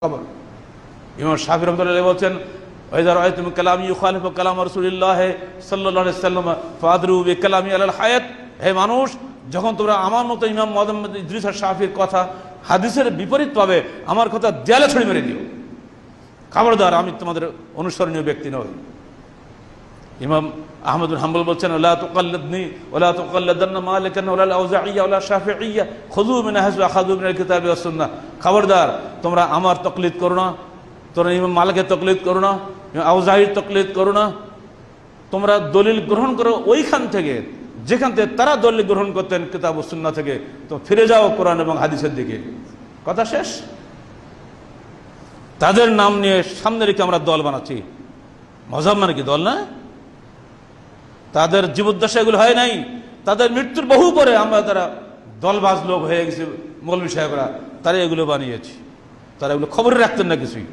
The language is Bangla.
খবর। ইমাম শাফি রাহমাতুল্লাহ বলছেন, ওয়াইযা রাআইতুম কালামি ইউখালিফু কালাম রাসূলিল্লাহ সাল্লাল্লাহু আলাইহি ওয়াসাল্লাম ফাদরু বিকালামি আলাল হায়াত। হে মানুষ, যখন তোমরা আমার মতো ইমাম মুহাম্মদ ইদ্রিস আর শাফির কথা হাদিসের বিপরীত পাবে, আমার কথা দেয়ালে ছড়ি মেরে দিও। খবরদার, আমি তোমাদের অনুসরণীয় ব্যক্তি নই। ইমাম আহমদ বিন হাম্বল বলছেন, লা তুকাল্লিদনি ওয়ালা তুকাল্লিদান্না মালিকান ওয়ালা আউজাইয়্যা ওয়ালা শাফিঈয়্যা খুযু মিন হাযু আখাযু মিনাল কিতাবি ওয়াস সুন্নাহ। খবরদার, তোমরা আমার তাকলিদ করো না, তোমরা ইমাম মালিকের তাকলিদ করো না, আউজাইর তাকলিদ করো না। তোমরা দলিল গ্রহণ করো ওইখান থেকে যেখান থেকে তারা দলিল গ্রহণ করতেন, কিতাব ও সুন্নাহ থেকে। তো ফিরে যাও কোরআন এবং হাদিসের দিকে। কথা শেষ। তাদের নাম নিয়ে সামনে রেখে আমরা দল বানাচ্ছি। মযহাব মানে কি দল না? তাদের জীবদ্দশা এগুলো হয় নাই, তাদের মৃত্যুর বহু পরে আমরা তারা দলবাজ লোক হয়ে গেছে মৌলভী সাহেবরা, তারা এগুলো বানিয়েছি। তারা এগুলো খবরে রাখতেন না কিছুই।